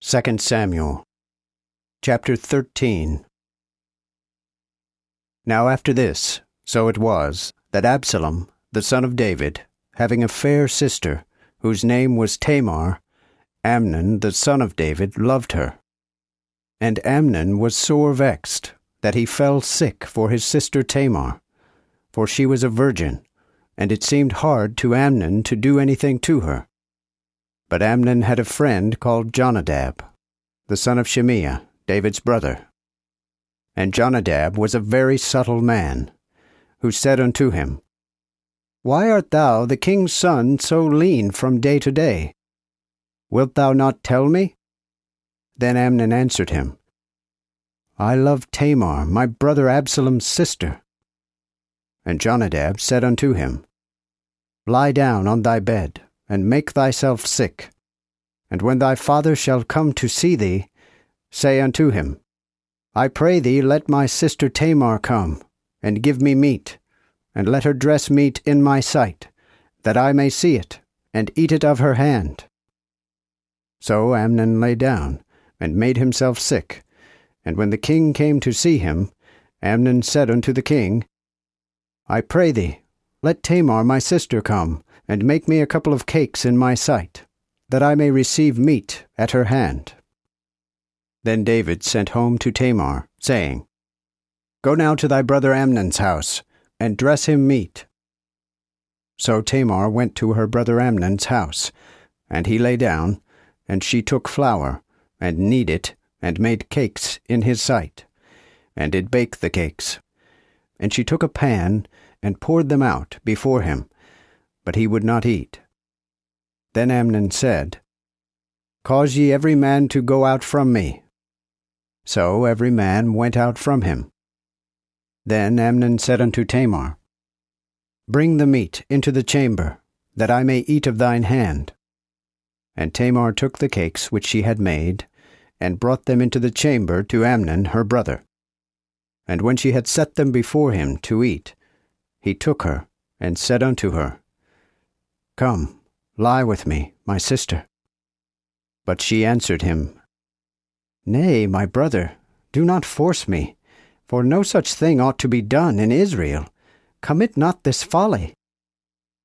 2 Samuel, chapter 13. Now after this, so it was, that Absalom, the son of David, having a fair sister, whose name was Tamar, Amnon, the son of David, loved her. And Amnon was sore vexed, that he fell sick for his sister Tamar, for she was a virgin, and it seemed hard to Amnon to do anything to her. But Amnon had a friend called Jonadab, the son of Shimeah, David's brother. And Jonadab was a very subtle man, who said unto him, Why art thou, the king's son, so lean from day to day? Wilt thou not tell me? Then Amnon answered him, I love Tamar, my brother Absalom's sister. And Jonadab said unto him, Lie down on thy bed, and make thyself sick. And when thy father shall come to see thee, say unto him, I pray thee, let my sister Tamar come, and give me meat, and let her dress meat in my sight, that I may see it, and eat it of her hand. So Amnon lay down, and made himself sick. And when the king came to see him, Amnon said unto the king, I pray thee, let Tamar my sister come, and make me a couple of cakes in my sight, that I may receive meat at her hand. Then David sent home to Tamar, saying, Go now to thy brother Amnon's house, and dress him meat. So Tamar went to her brother Amnon's house, and he lay down, and she took flour, and knead it, and made cakes in his sight, and did bake the cakes. And she took a pan, and poured them out before him, but he would not eat. Then Amnon said, Cause ye every man to go out from me. So every man went out from him. Then Amnon said unto Tamar, Bring the meat into the chamber, that I may eat of thine hand. And Tamar took the cakes which she had made, and brought them into the chamber to Amnon her brother. And when she had set them before him to eat, he took her, and said unto her, Come, lie with me, my sister. But she answered him, Nay, my brother, do not force me, for no such thing ought to be done in Israel. Commit not this folly.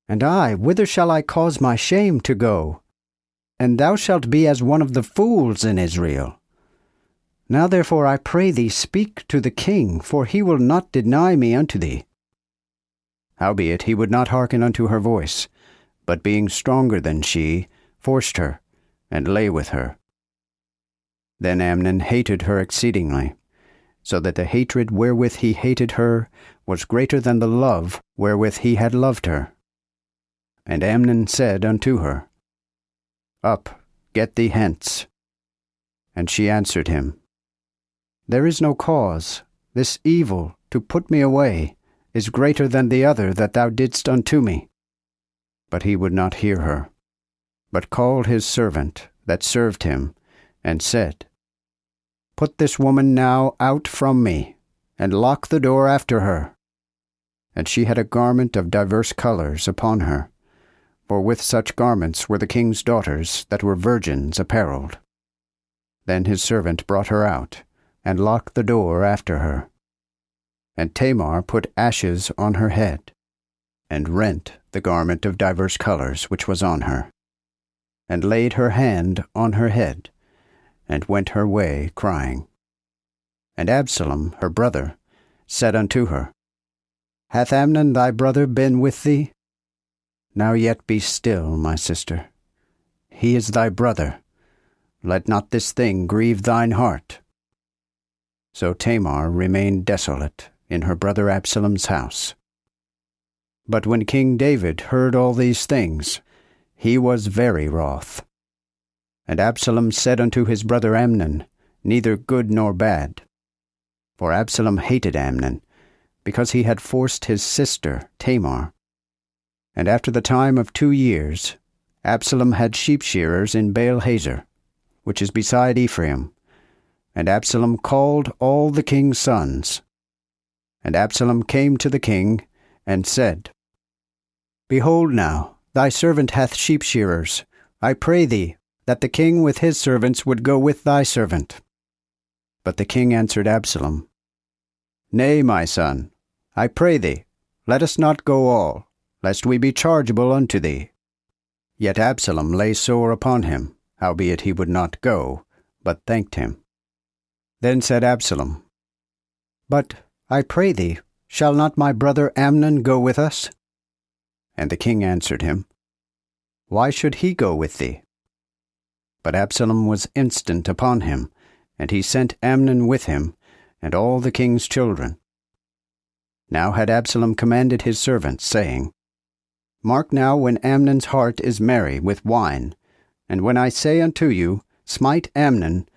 And I, whither shall I cause my shame to go? And thou shalt be as one of the fools in Israel. Now therefore I pray thee speak to the king, for he will not deny me unto thee. Howbeit he would not hearken unto her voice, but being stronger than she, forced her, and lay with her. Then Amnon hated her exceedingly, so that the hatred wherewith he hated her was greater than the love wherewith he had loved her. And Amnon said unto her, Up, get thee hence. And she answered him, There is no cause. This evil, to put me away, is greater than the other that thou didst unto me. But he would not hear her, but called his servant that served him, and said, Put this woman now out from me, and lock the door after her. And she had a garment of divers colors upon her, for with such garments were the king's daughters that were virgins apparelled. Then his servant brought her out, and locked the door after her. And Tamar put ashes on her head, and rent the garment of divers colors which was on her, and laid her hand on her head, and went her way crying. And Absalom, her brother, said unto her, Hath Amnon thy brother been with thee? Now yet be still, my sister. He is thy brother. Let not this thing grieve thine heart. So Tamar remained desolate in her brother Absalom's house. But when King David heard all these things, he was very wroth. And Absalom said unto his brother Amnon, neither good nor bad. For Absalom hated Amnon, because he had forced his sister Tamar. And after the time of 2 years, Absalom had sheep-shearers in Baal-hazor, which is beside Ephraim. And Absalom called all the king's sons. And Absalom came to the king, and said, Behold now, thy servant hath sheep-shearers. I pray thee, that the king with his servants would go with thy servant. But the king answered Absalom, Nay, my son, I pray thee, let us not go all, lest we be chargeable unto thee. Yet Absalom lay sore upon him, howbeit he would not go, but thanked him. Then said Absalom, But, I pray thee, shall not my brother Amnon go with us? And the king answered him, Why should he go with thee? But Absalom was instant upon him, and he sent Amnon with him, and all the king's children. Now had Absalom commanded his servants, saying, Mark now when Amnon's heart is merry with wine, and when I say unto you, Smite Amnon,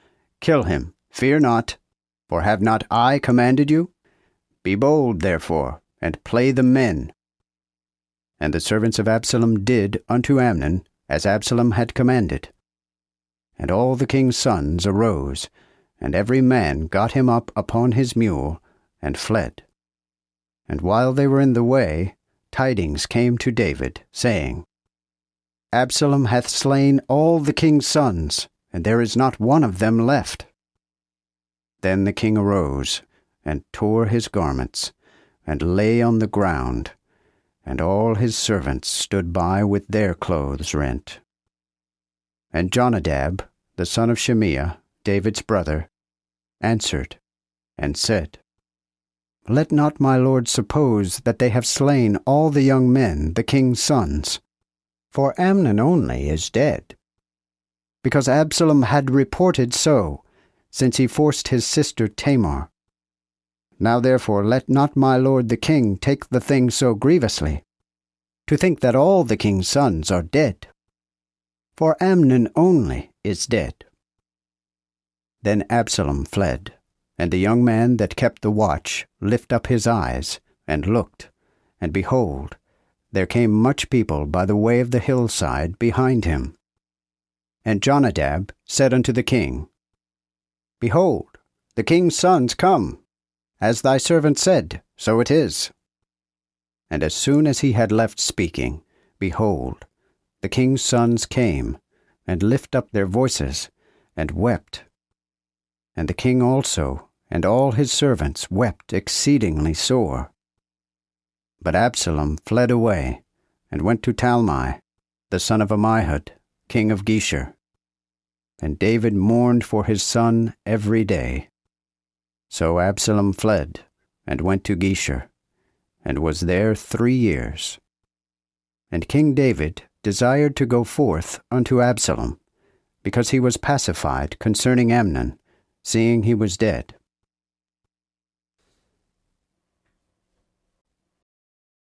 kill him, fear not, for have not I commanded you? Be bold, therefore, and play the men. And the servants of Absalom did unto Amnon as Absalom had commanded. And all the king's sons arose, and every man got him up upon his mule, and fled. And while they were in the way, tidings came to David, saying, Absalom hath slain all the king's sons, and there is not one of them left. Then the king arose, and tore his garments, and lay on the ground, and all his servants stood by with their clothes rent. And Jonadab, the son of Shimeah, David's brother, answered, and said, Let not my lord suppose that they have slain all the young men, the king's sons, for Amnon only is dead. Because Absalom had reported so, since he forced his sister Tamar. Now therefore let not my lord the king take the thing so grievously, to think that all the king's sons are dead. For Amnon only is dead. Then Absalom fled, and the young man that kept the watch lift up his eyes, and looked, and behold, there came much people by the way of the hillside behind him. And Jonadab said unto the king, Behold, the king's sons come. As thy servant said, so it is. And as soon as he had left speaking, behold, the king's sons came, and lift up their voices, and wept. And the king also, and all his servants, wept exceedingly sore. But Absalom fled away, and went to Talmai, the son of Ammihud, king of Geshur. And David mourned for his son every day. So Absalom fled, and went to Geshur, and was there 3 years. And King David desired to go forth unto Absalom, because he was pacified concerning Amnon, seeing he was dead.